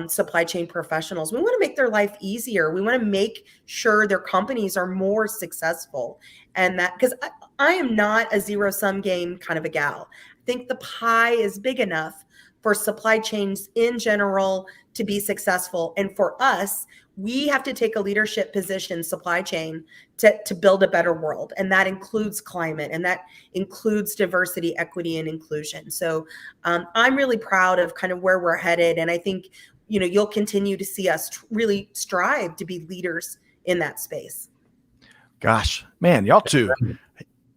supply chain professionals. We want to make their life easier. We want to make sure their companies are more successful. And that, because I am not a zero-sum game kind of a gal. I think the pie is big enough for supply chains in general to be successful. And for us, we have to take a leadership position, supply chain, to build a better world. And that includes climate, and that includes diversity, equity, and inclusion. So I'm really proud of kind of where we're headed. And I think, you'll continue to see us really strive to be leaders in that space. Gosh, man, y'all two.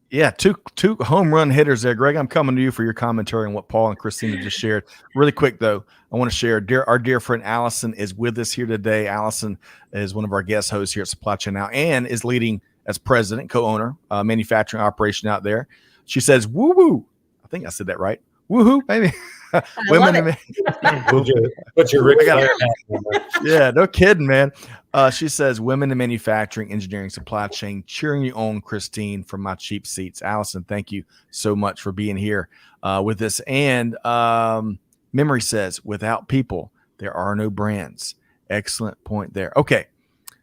Yeah, two home run hitters there. Greg, I'm coming to you for your commentary on what Paul and Christina just shared. Really quick, though, I want to share our dear friend Allison is with us here today. Allison is one of our guest hosts here at Supply Chain Now and is leading as president, co-owner, manufacturing operation out there. She says, woo woo. I think I said that right. Woohoo, baby. Women. Put your Rick Flair hat on. Yeah, no kidding, man. She says, women in manufacturing, engineering, supply chain, cheering you on, Christine, from my cheap seats. Allison, thank you so much for being here with us. And Memory says, without people, there are no brands. Excellent point there. Okay,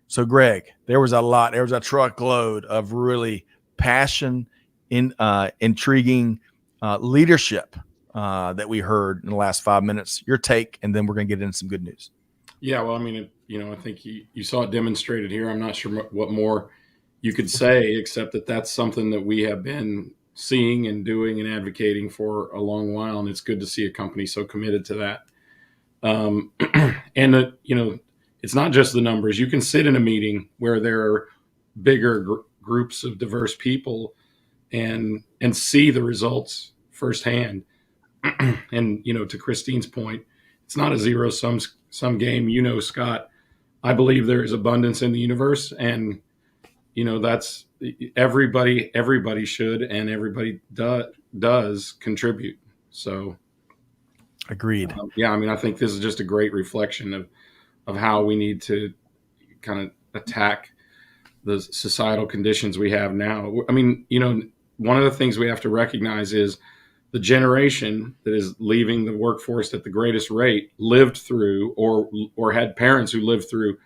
so Greg, there was a truckload of really passion, intriguing leadership that we heard in the last 5 minutes. Your take, and then we're going to get into some good news. Yeah, well, I mean, I think you saw it demonstrated here. I'm not sure what more you could say, except that that's something that we have been seeing and doing and advocating for a long while, and it's good to see a company so committed to that. And it's not just the numbers. You can sit in a meeting where there are bigger groups of diverse people and see the results firsthand. And to Christine's point, it's not a zero sum game. Scott, I believe there is abundance in the universe, and that's everybody should, and everybody does contribute. So Agreed. I think this is just a great reflection of how we need to kind of attack the societal conditions we have now. One of the things we have to recognize is the generation that is leaving the workforce at the greatest rate lived through or had parents who lived through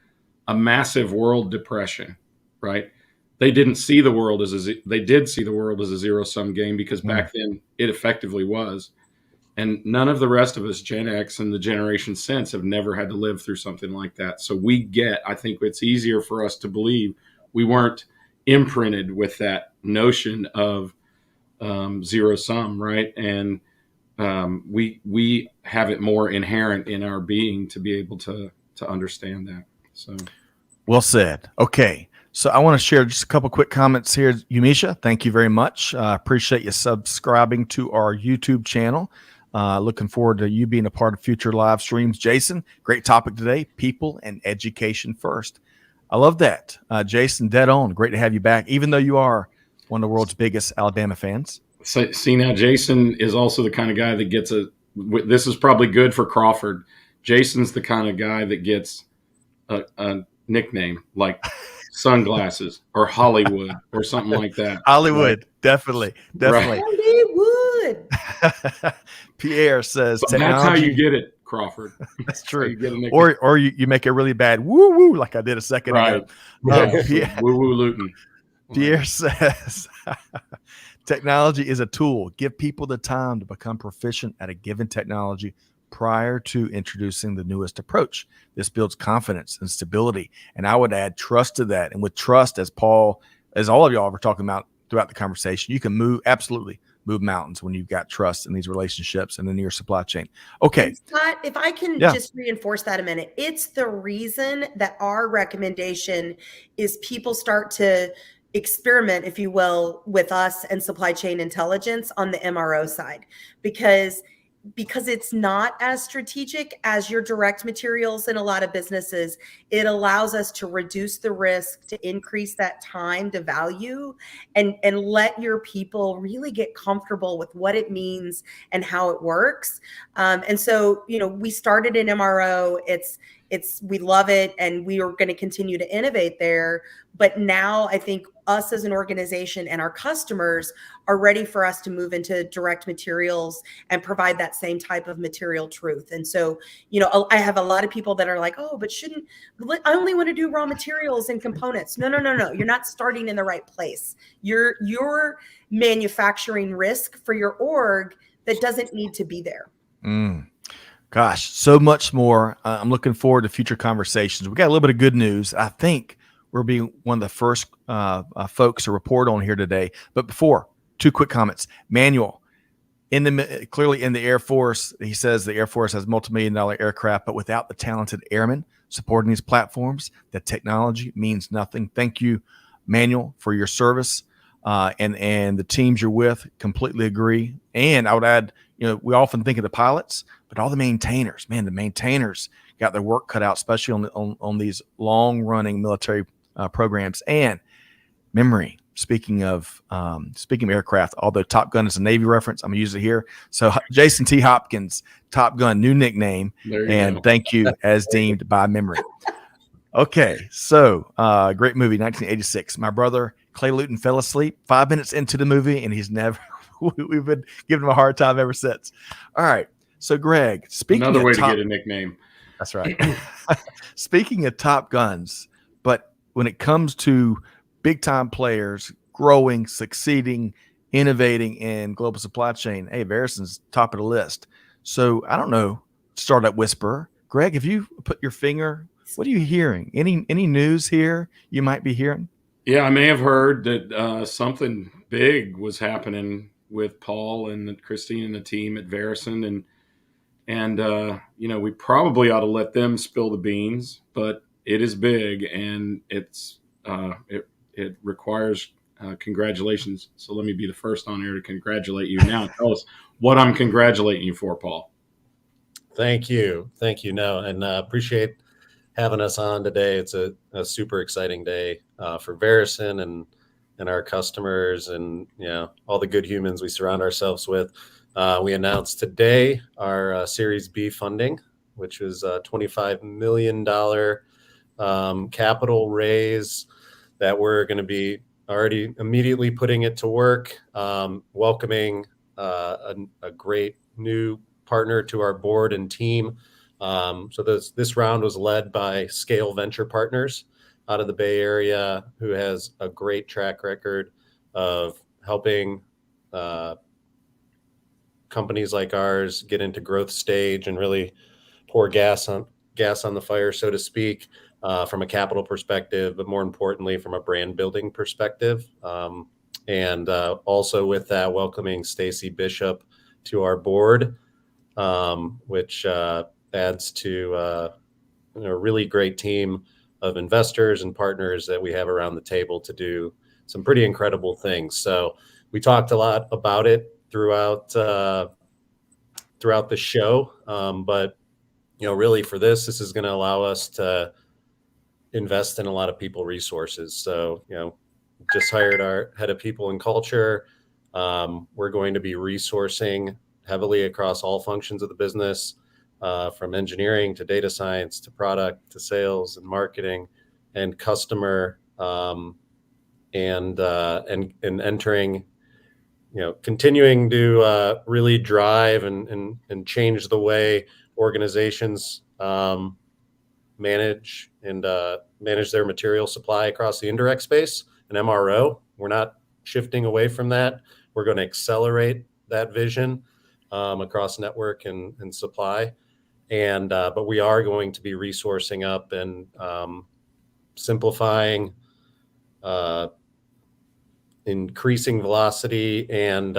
a massive world depression, right? They didn't see the world they did see the world as a zero sum game, because back then it effectively was. And none of the rest of us, Gen X and the generation since, have never had to live through something like that. So I think it's easier for us to believe we weren't imprinted with that notion of zero sum, right? And we have it more inherent in our being to be able to understand that. So, well said. Okay, so I want to share just a couple quick comments here. Yumisha, thank you very much. Appreciate you subscribing to our YouTube channel. Looking forward to you being a part of future live streams. Jason, great topic today: people and education first. I love that. Jason, dead on. Great to have you back, even though you are one of the world's biggest Alabama fans. So, see, now Jason is also the kind of guy that gets this is probably good for Crawford. Jason's the kind of guy that gets a nickname like Sunglasses or Hollywood or something like that. Hollywood, right? Definitely. Right. Hollywood. Pierre says, that's how you get it, Crawford. That's true. Or you make a really bad woo woo like I did a second ago. Woo woo Luton. Pierre says, technology is a tool. Give people the time to become proficient at a given technology prior to introducing the newest approach. This builds confidence and stability. And I would add trust to that. And with trust, as all of y'all were talking about throughout the conversation, you can absolutely move mountains when you've got trust in these relationships and in your supply chain. Okay. Scott, if I can just reinforce that a minute, it's the reason that our recommendation is people start to experiment, if you will, with us and supply chain intelligence on the MRO side, because it's not as strategic as your direct materials in a lot of businesses. It allows us to reduce the risk, to increase that time to value, and let your people really get comfortable with what it means and how it works. And so, we started in MRO. We love it, and we are going to continue to innovate there. But now I think us as an organization and our customers are ready for us to move into direct materials and provide that same type of material truth. And so, I have a lot of people that are like, oh, but I only want to do raw materials and components. No. You're not starting in the right place. You're manufacturing risk for your org that doesn't need to be there. Gosh, so much more. I'm looking forward to future conversations. We got a little bit of good news. I think we're being one of the first folks to report on here today. But before, two quick comments. Manuel, clearly in the Air Force, he says the Air Force has multi-million-dollar aircraft, but without the talented airmen supporting these platforms, the technology means nothing. Thank you, Manuel, for your service and the teams you're with. Completely agree. And I would add, we often think of the pilots, but all the maintainers, the maintainers got their work cut out, especially on these long-running military programs. And memory, speaking of aircraft, although Top Gun is a Navy reference, I'm going to use it here. So Jason T. Hopkins, Top Gun, new nickname. And thank you, as deemed by memory. Okay, so great movie, 1986. My brother, Clay Luton, fell asleep 5 minutes into the movie, and he's never – we've been giving him a hard time ever since. All right, so Greg, speaking another of way to get a nickname. That's right. Speaking of Top Guns, but when it comes to big-time players growing, succeeding, innovating in global supply chain, hey, Verusen's top of the list. So I don't know, Startup Whisperer. Greg, have you put your finger – what are you hearing? Any news here you might be hearing? Yeah, I may have heard that something big was happening with Paul and Christine and the team at Verusen, and we probably ought to let them spill the beans, but it is big and it requires congratulations. So let me be the first on air to congratulate you. Now tell us what I'm congratulating you for, Paul. Thank you. No, and appreciate having us on today. It's a super exciting day for Verusen and our customers, and all the good humans we surround ourselves with. We announced today our Series B funding, which was a $25 million capital raise that we're going to be already immediately putting it to work, welcoming a great new partner to our board and team. So this round was led by Scale Venture Partners out of the Bay Area, who has a great track record of helping companies like ours get into growth stage and really pour gas on the fire, so to speak, from a capital perspective, but more importantly, from a brand building perspective. And also with that, welcoming Stacy Bishop to our board, which adds to a really great team of investors and partners that we have around the table to do some pretty incredible things. So we talked a lot about it throughout the show, but really for this is going to allow us to invest in a lot of people resources. So just hired our head of people and culture. We're going to be resourcing heavily across all functions of the business, from engineering to data science to product to sales and marketing and customer, and entering, continuing to really drive and change the way organizations manage their material supply across the indirect space and MRO. We're not shifting away from that. We're going to accelerate that vision across network and supply. And but we are going to be resourcing up and simplifying, increasing velocity, and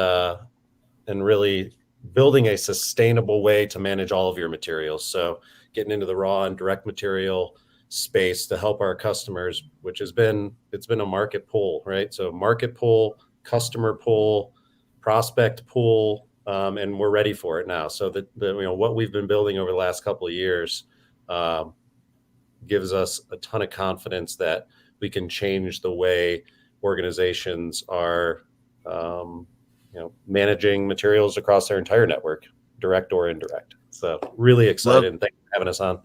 really building a sustainable way to manage all of your materials. So getting into the raw and direct material space to help our customers, which it's been a market pull, right? So market pull, customer pull, prospect pull, and we're ready for it now. So that what we've been building over the last couple of years gives us a ton of confidence that we can change the way organizations are managing materials across their entire network, direct or indirect. So really excited, and thanks for having us on.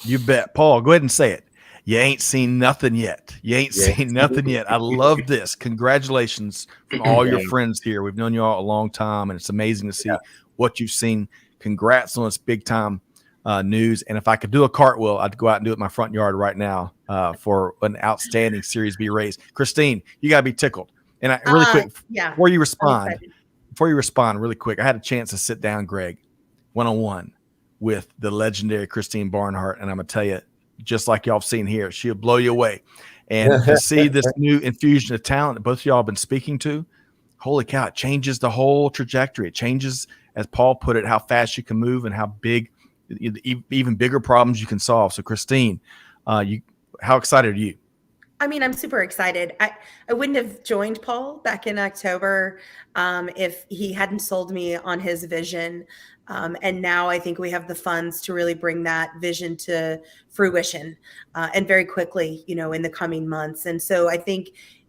You bet. Paul, go ahead and say it. You ain't seen nothing yet. You ain't seen nothing yet. I love this. Congratulations from all your friends here. We've known you all a long time, and it's amazing to see what you've seen. Congrats on this big time news. And if I could do a cartwheel, I'd go out and do it in my front yard right now for an outstanding Series B raise. Christine, you got to be tickled. And really quick, before you respond, really quick, I had a chance to sit down, Greg, one-on-one with the legendary Christine Barnhart. And I'm going to tell you, just like y'all have seen here, she'll blow you away. And to see this new infusion of talent that both of y'all have been speaking to, holy cow, it changes the whole trajectory. It changes, as Paul put it, how fast you can move and how big, even bigger problems you can solve. So Christine, how excited are you? I mean, I'm super excited. I wouldn't have joined Paul back in October if he hadn't sold me on his vision. And now I think we have the funds to really bring that vision to fruition, and very quickly, in the coming months. And so I think,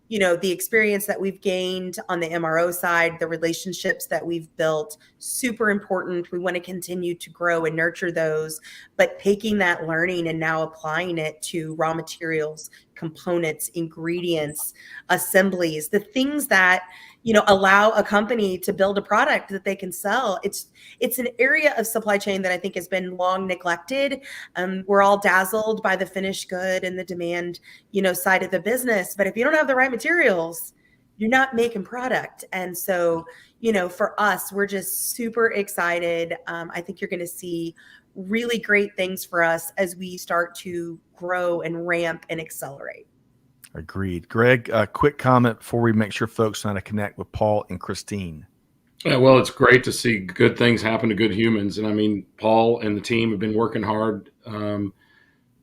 the experience that we've gained on the MRO side, the relationships that we've built, super important. We want to continue to grow and nurture those, but taking that learning and now applying it to raw materials, components, ingredients, assemblies, the things that, allow a company to build a product that they can sell. It's an area of supply chain that I think has been long neglected. We're all dazzled by the finished good and the demand, side of the business. But if you don't have the right materials, you're not making product. And so, for us, we're just super excited. I think you're going to see really great things for us as we start to grow and ramp and accelerate. Agreed. Greg, a quick comment before we make sure folks know how to connect with Paul and Christine. Yeah, well, it's great to see good things happen to good humans, and I mean, Paul and the team have been working hard, and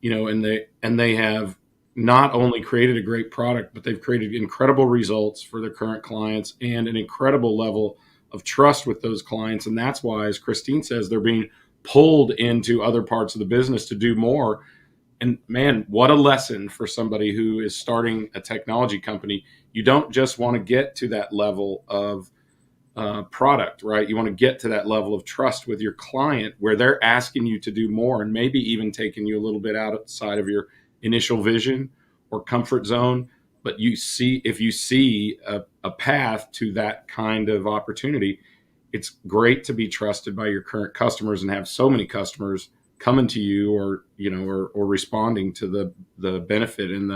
they have not only created a great product, but they've created incredible results for their current clients and an incredible level of trust with those clients, and that's why, as Christine says, they're being pulled into other parts of the business to do more. And man, what a lesson for somebody who is starting a technology company. You don't just want to get to that level of product, right? You want to get to that level of trust with your client where they're asking you to do more and maybe even taking you a little bit outside of your initial vision or comfort zone. But if you see a path to that kind of opportunity, it's great to be trusted by your current customers and have so many customers coming to you or responding to the benefit and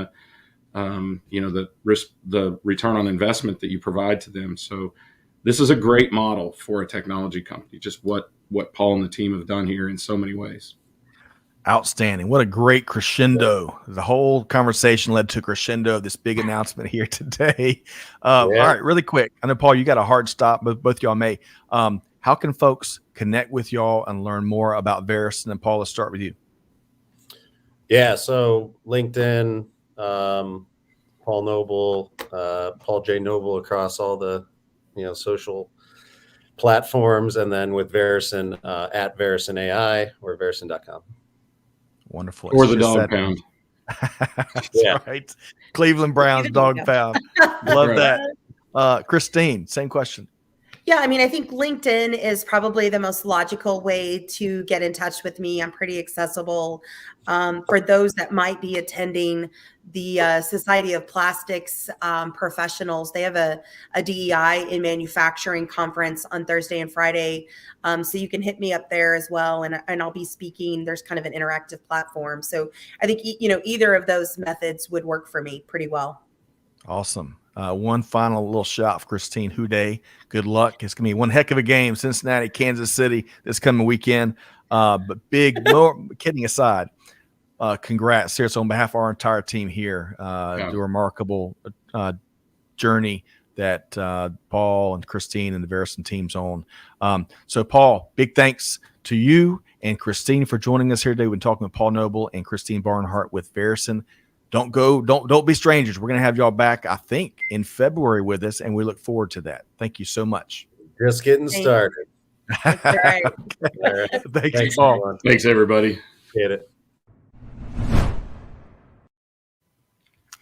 the return on investment that you provide to them. So this is a great model for a technology company, just what Paul and the team have done here in so many ways. Outstanding. What a great crescendo. The whole conversation led to a crescendo of this big announcement here today. All right, really quick. I know, Paul, you got a hard stop, but both y'all may. How can folks connect with y'all and learn more about Verusen? And Paul, let's start with you. Yeah, so LinkedIn, Paul Noble, Paul J. Noble across all the social platforms, and then with Verusen at Verusen AI or Verusen.com. Wonderful. Or the dog pound. That's right. Cleveland Browns dog pound. Love Right. that. Christine, same question. Yeah, I mean, I think LinkedIn is probably the most logical way to get in touch with me. I'm pretty accessible. For those that might be attending the Society of Plastics Professionals, they have a DEI in manufacturing conference on Thursday and Friday. So you can hit me up there as well, and I'll be speaking. There's kind of an interactive platform. So I think, either of those methods would work for me pretty well. Awesome. One final little shot for Christine Houday. Good luck. It's going to be one heck of a game, Cincinnati, Kansas City, this coming weekend. But kidding aside, congrats, seriously, on behalf of our entire team here. The remarkable journey that Paul and Christine and the Verusen team's on. So, Paul, big thanks to you and Christine for joining us here today. We've been talking with Paul Noble and Christine Barnhart with Verusen. Don't be strangers. We're going to have y'all back, I think, in February with us, and we look forward to that. Thank you so much. Just getting started. That's right. All right. Thanks, Paul. Everyone. Thanks, everybody. Get it. I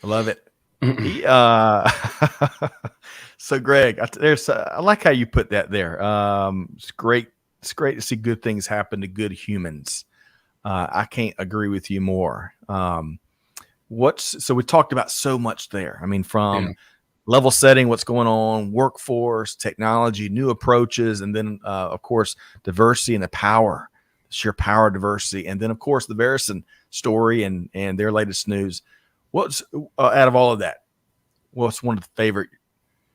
love it. So, Greg, I like how you put that there. It's great. It's great to see good things happen to good humans. I can't agree with you more. So we talked about so much there. I mean, from level setting, what's going on, workforce, technology, new approaches, and then, of course, diversity and the sheer power of diversity. And then, of course, the Verusen story and their latest news. What's out of all of that, what's one of the favorite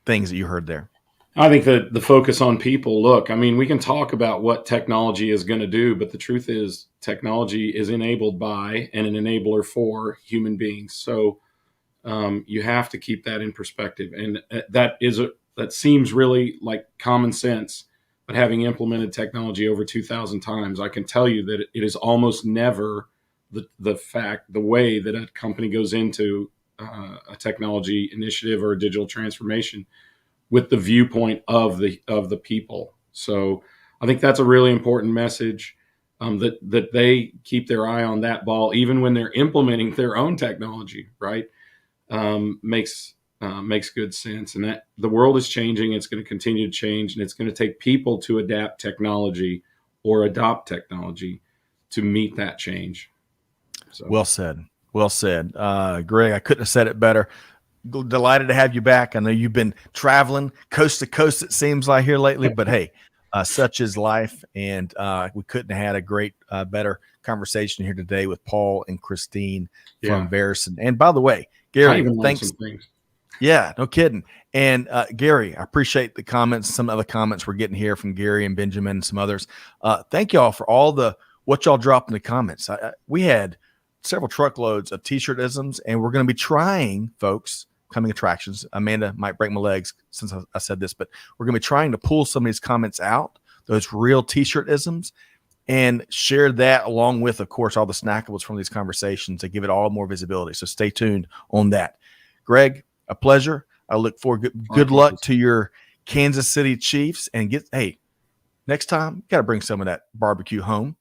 things that you heard there? I think that the focus on people, look, I mean, we can talk about what technology is going to do, but the truth is technology is enabled by and an enabler for human beings. So you have to keep that in perspective. And that seems really like common sense, but having implemented technology over 2,000 times, I can tell you that it is almost never the way that a company goes into a technology initiative or a digital transformation with the viewpoint of the people. So I think that's a really important message, that they keep their eye on that ball, even when they're implementing their own technology, right? Makes good sense. And that the world is changing. It's going to continue to change, and it's going to take people to adapt technology or adopt technology to meet that change. So. Well said. Greg, I couldn't have said it better. Delighted to have you back. I know you've been traveling coast to coast, it seems like, here lately, but hey, such is life. And we couldn't have had a great, better conversation here today with Paul and Christine from Verusen. And by the way, Gary, thanks. Yeah, no kidding. And Gary, I appreciate the comments, some other comments we're getting here from Gary and Benjamin and some others. Thank y'all for all what y'all dropped in the comments. We had several truckloads of t-shirt isms, and we're going to be trying, folks, coming attractions. Amanda might break my legs since I said this, but we're going to be trying to pull some of these comments out, those real t-shirt isms, and share that along with, of course, all the snackables from these conversations to give it all more visibility. So stay tuned on that. Greg, a pleasure. I look forward. Good luck to your Kansas City Chiefs, and next time, you got to bring some of that barbecue home.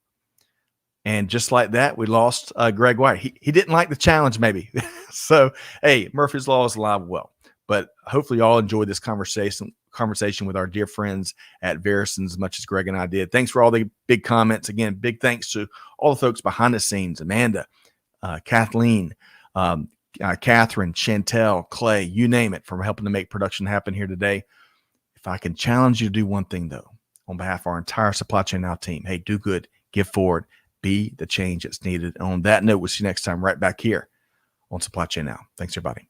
And just like that, we lost Greg White. He didn't like the challenge, maybe. So, hey, Murphy's Law is alive and well. But hopefully you all enjoyed this conversation with our dear friends at Verusen as much as Greg and I did. Thanks for all the big comments. Again, big thanks to all the folks behind the scenes, Amanda, Kathleen, Catherine, Chantel, Clay, you name it, for helping to make production happen here today. If I can challenge you to do one thing, though, on behalf of our entire Supply Chain Now team, hey, do good, give forward, be the change that's needed. And on that note, we'll see you next time right back here on Supply Chain Now. Thanks, everybody.